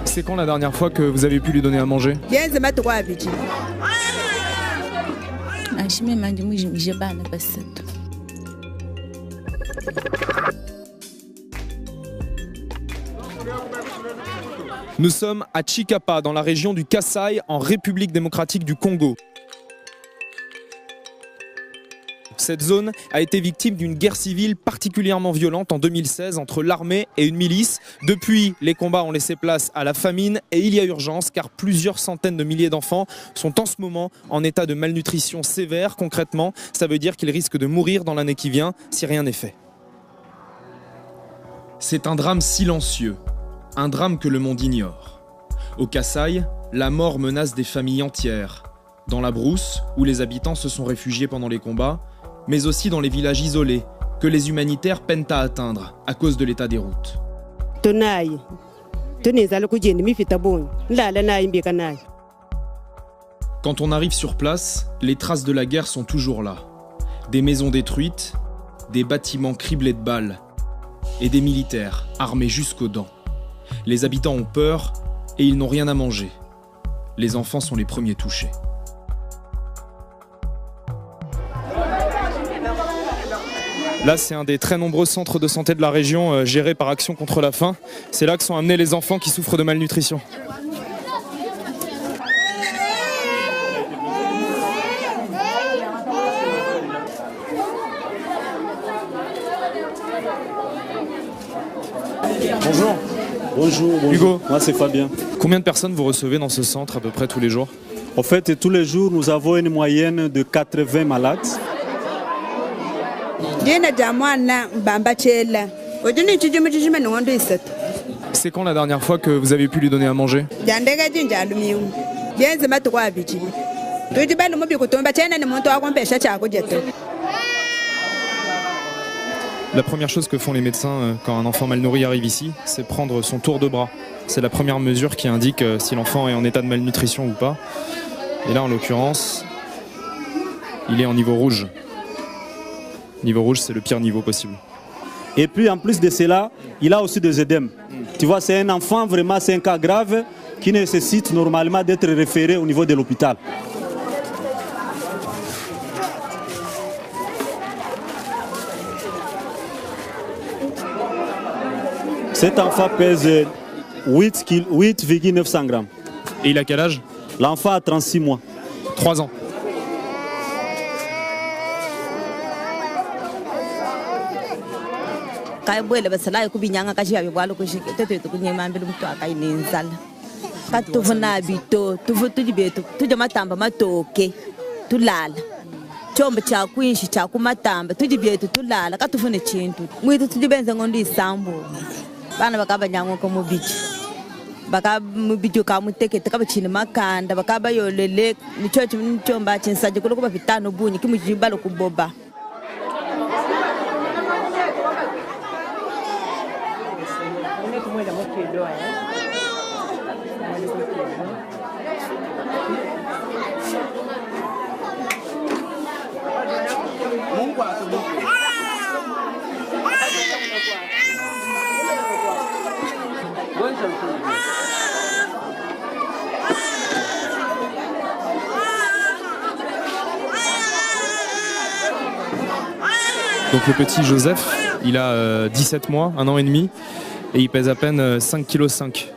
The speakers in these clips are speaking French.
C'est quand la dernière fois que vous avez pu lui donner à manger? Nous sommes à Chikapa, dans la région du Kasaï, en République démocratique du Congo. Cette zone a été victime d'une guerre civile particulièrement violente en 2016 entre l'armée et une milice. Depuis, les combats ont laissé place à la famine et il y a urgence car plusieurs centaines de milliers d'enfants sont en ce moment en état de malnutrition sévère. Concrètement, ça veut dire qu'ils risquent de mourir dans l'année qui vient si rien n'est fait. C'est un drame silencieux, un drame que le monde ignore. Au Kasaï, la mort menace des familles entières. Dans la brousse, où les habitants se sont réfugiés pendant les combats, mais aussi dans les villages isolés, que les humanitaires peinent à atteindre à cause de l'état des routes. Quand on arrive sur place, les traces de la guerre sont toujours là. Des maisons détruites, des bâtiments criblés de balles et des militaires armés jusqu'aux dents. Les habitants ont peur et ils n'ont rien à manger. Les enfants sont les premiers touchés. Là, c'est un des très nombreux centres de santé de la région gérés par Action contre la faim. C'est là que sont amenés les enfants qui souffrent de malnutrition. Bonjour. Bonjour. Hugo. Moi, c'est Fabien. Combien de personnes vous recevez dans ce centre à peu près tous les jours? En fait, tous les jours, nous avons une moyenne de 80 malades. C'est quand la dernière fois que vous avez pu lui donner à manger? La première chose que font les médecins quand un enfant mal nourri arrive ici, c'est prendre son tour de bras. C'est la première mesure qui indique si l'enfant est en état de malnutrition ou pas. Et là, en l'occurrence, il est en niveau rouge. Niveau rouge, c'est le pire niveau possible. Et puis, en plus de cela, il a aussi des œdèmes. Tu vois, c'est un enfant, vraiment, c'est un cas grave qui nécessite normalement d'être référé au niveau de l'hôpital. Cet enfant pèse 8,900 grammes. Et il a quel âge? L'enfant a 36 mois. 3 ans. chombo chakuishi chakumatamba tudibyetu tulala katufune chintu mwitu tudibenze ngondo isambu bana bakabanyangoka mubiji mubiji kamutekete kabachini makanda bakabayolele nichocho nichomba chinsaje kulo kuba vitano bunyi kimujibalo kuboba. Donc le petit Joseph, il a 17 mois, 1 an et demi, et il pèse à peine 5,5 kg.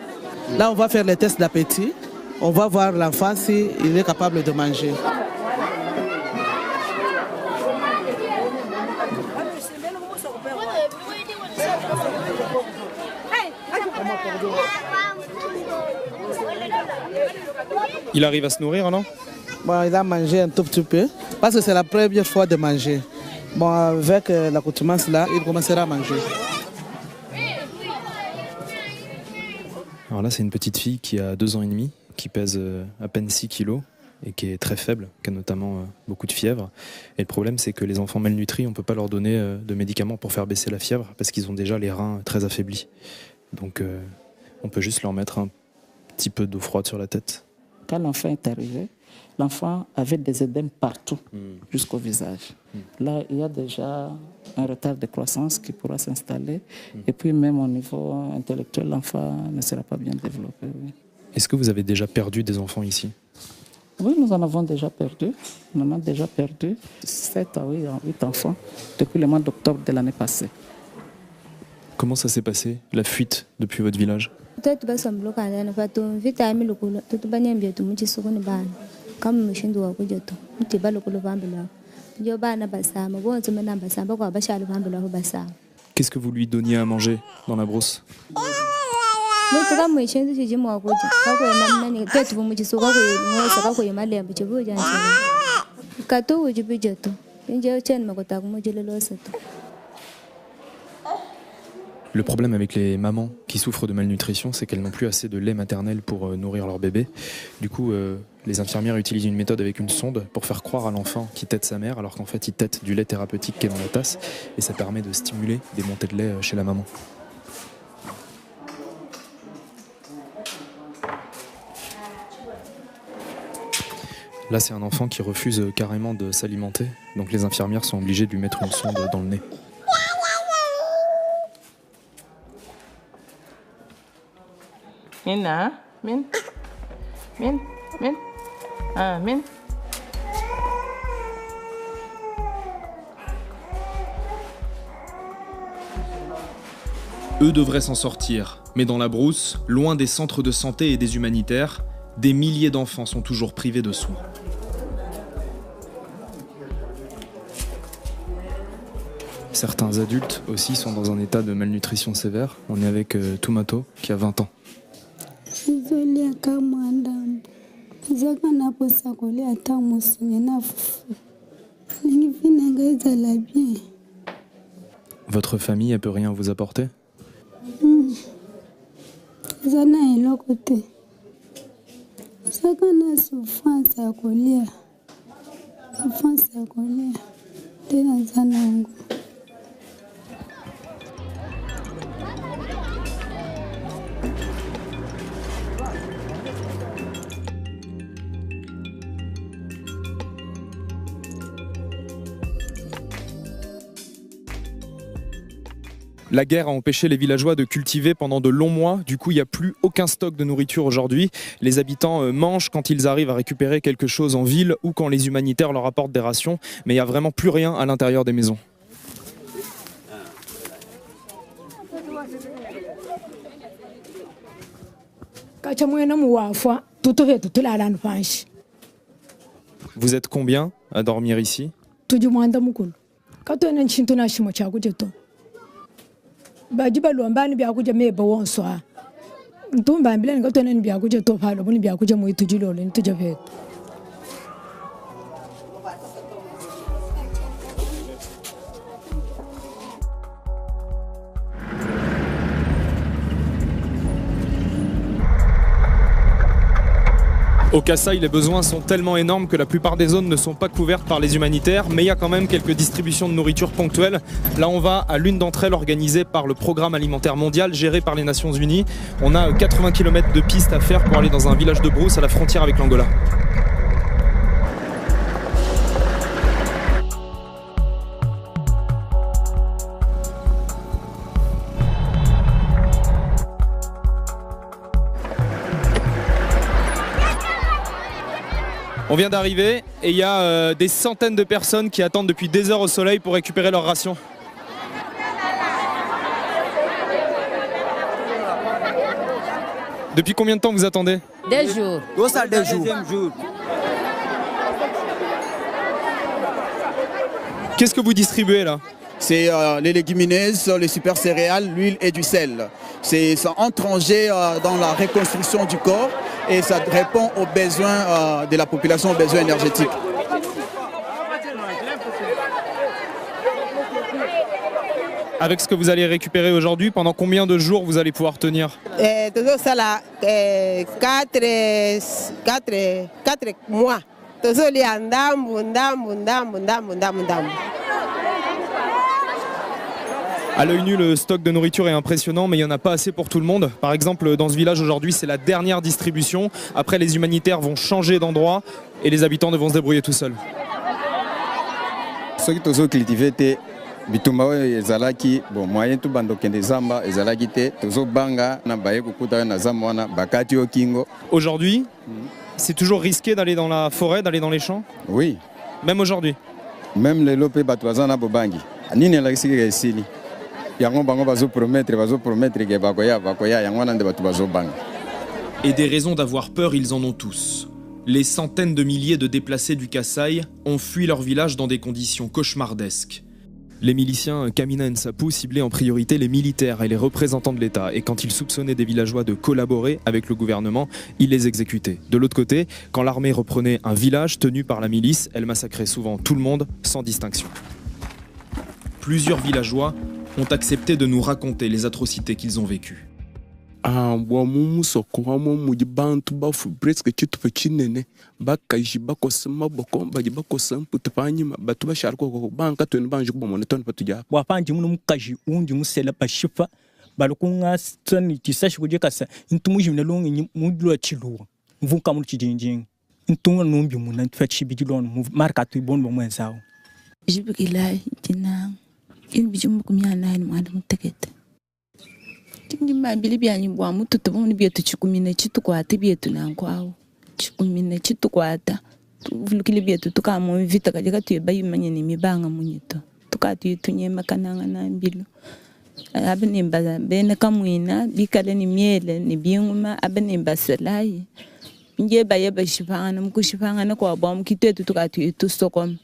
Là, on va faire les tests d'appétit. On va voir l'enfant s'il est capable de manger. Il arrive à se nourrir alors? Bon, il a mangé un tout petit peu, parce que c'est la première fois de manger. Bon, avec l'accoutumance là, il commencera à manger. Alors là, c'est une petite fille qui a 2 ans et demi, qui pèse à peine 6 kg et qui est très faible, qui a notamment beaucoup de fièvre. Et le problème, c'est que les enfants malnutris, on ne peut pas leur donner de médicaments pour faire baisser la fièvre parce qu'ils ont déjà les reins très affaiblis. Donc, on peut juste leur mettre un petit peu d'eau froide sur la tête. Quand l'enfant est arrivé, l'enfant avait des édèmes partout, jusqu'au visage. Là, il y a déjà un retard de croissance qui pourra s'installer. Et puis même au niveau intellectuel, l'enfant ne sera pas bien développé. Oui. Est-ce que vous avez déjà perdu des enfants ici? Oui, nous en avons déjà perdu. On en a déjà perdu 7 à 8 enfants depuis le mois d'octobre de l'année passée. Comment ça s'est passé, la fuite depuis votre village? Qu'est-ce que vous lui donniez à manger dans la brousse? Le problème avec les mamans qui souffrent de malnutrition, c'est qu'elles n'ont plus assez de lait maternel pour nourrir leur bébé. Du coup, les infirmières utilisent une méthode avec une sonde pour faire croire à l'enfant qu'il tète sa mère, alors qu'en fait, il tète du lait thérapeutique qui est dans la tasse. Et ça permet de stimuler des montées de lait chez la maman. Là, c'est un enfant qui refuse carrément de s'alimenter. Donc les infirmières sont obligées de lui mettre une sonde dans le nez. Min, min, min, min, min. Eux devraient s'en sortir, mais dans la brousse, loin des centres de santé et des humanitaires, des milliers d'enfants sont toujours privés de soins. Certains adultes aussi sont dans un état de malnutrition sévère. On est avec Tumato qui a 20 ans. Votre famille, elle peut rien vous apporter? La guerre a empêché les villageois de cultiver pendant de longs mois. Du coup, il n'y a plus aucun stock de nourriture aujourd'hui. Les habitants mangent quand ils arrivent à récupérer quelque chose en ville ou quand les humanitaires leur apportent des rations. Mais il n'y a vraiment plus rien à l'intérieur des maisons. Vous êtes combien à dormir ici? Bajiba luambani bya kuja meba wonswa ntumba mbile ngotone bya kuja to phalo buni bya kuja mu tujilo le ntuje vet. Au Kasaï, les besoins sont tellement énormes que la plupart des zones ne sont pas couvertes par les humanitaires, mais il y a quand même quelques distributions de nourriture ponctuelles. Là, on va à l'une d'entre elles organisée par le Programme alimentaire mondial, géré par les Nations Unies. On a 80 km de pistes à faire pour aller dans un village de brousse à la frontière avec l'Angola. On vient d'arriver et il y a des centaines de personnes qui attendent depuis des heures au soleil pour récupérer leurs rations. Depuis combien de temps vous attendez? 2 jours. 2 jours. Qu'est-ce que vous distribuez là? C'est les légumineuses, les super céréales, l'huile et du sel. Ça entrangé dans la reconstruction du corps et ça répond aux besoins de la population, aux besoins énergétiques. Avec ce que vous allez récupérer aujourd'hui, pendant combien de jours vous allez pouvoir tenir? 4 mois. À l'œil nu, le stock de nourriture est impressionnant, mais il n'y en a pas assez pour tout le monde. Par exemple, dans ce village aujourd'hui, c'est la dernière distribution. Après, les humanitaires vont changer d'endroit et les habitants devront se débrouiller tout seuls. Ceux qui ont cultivé bitumba ezalaki bon moyen tout bando kende zamba ezalaki te tozo banga na baye kukuta na zamwana bakati okingo. Aujourd'hui, c'est toujours risqué d'aller dans la forêt, d'aller dans les champs? Oui. Même aujourd'hui? Même les lopé batwazana bobangi. Nini la kisiki esili. Yango bango bazo promettre que bakoya yango nande batu bazo banga. Et des raisons d'avoir peur, ils en ont tous. Les centaines de milliers de déplacés du Kasaï ont fui leur village dans des conditions cauchemardesques. Les miliciens Kamina Nsapu ciblaient en priorité les militaires et les représentants de l'État. Et quand ils soupçonnaient des villageois de collaborer avec le gouvernement, ils les exécutaient. De l'autre côté, quand l'armée reprenait un village tenu par la milice, elle massacrait souvent tout le monde, sans distinction. Plusieurs villageois ont accepté de nous raconter les atrocités qu'ils ont vécues. Ndimba bili bya nyibwa mutu tubone bya tuchikumine chitukwata bya tunankwao chikumine chitukwata vulukile bya tukamu vita kaje katuyeba yimanye ni mibanga munyito tukati tunyema kananga na mbilo abenemba bene kamwina bikale ni miele ni binguma abenemba selai nje bayeba shifanga mkushifanga kwa bwa mkitetu tukati tusokom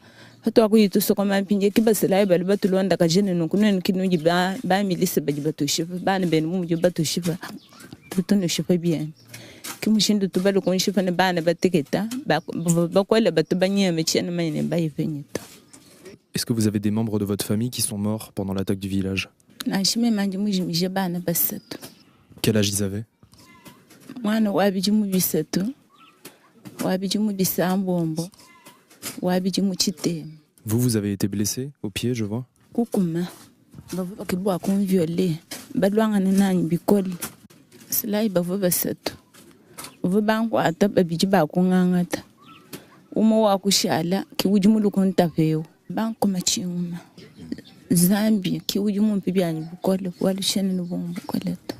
hato ko yitu sokoma pinje kibasela ibali batulonda kajene nokunene kinuji ba milise baji batushifa bana ben mu batushifa tutone shifa bien kimushindu tubalo kon shifa ne bana bateketa ba kwela batubanye mechene mane ba yifenyita. Est-ce que vous avez des membres de votre famille qui sont morts pendant l'attaque du village? Na shime manje mujimije bana basatu. Quel âge ils avaient? Mwana wabiji mu bisatu wabiji mu bisambombo. Vous avez été blessé au pied, je vois. Kukuma bavuga kibwa kon violé badwanga nani bikoli slai bavuga seto uvubangu ata babiji ba kungangata umo wa kushala kiwujumulu kontafeo banko machinguma Zambia kiwujumumpi byanyi bukole walushene no bombo koleto.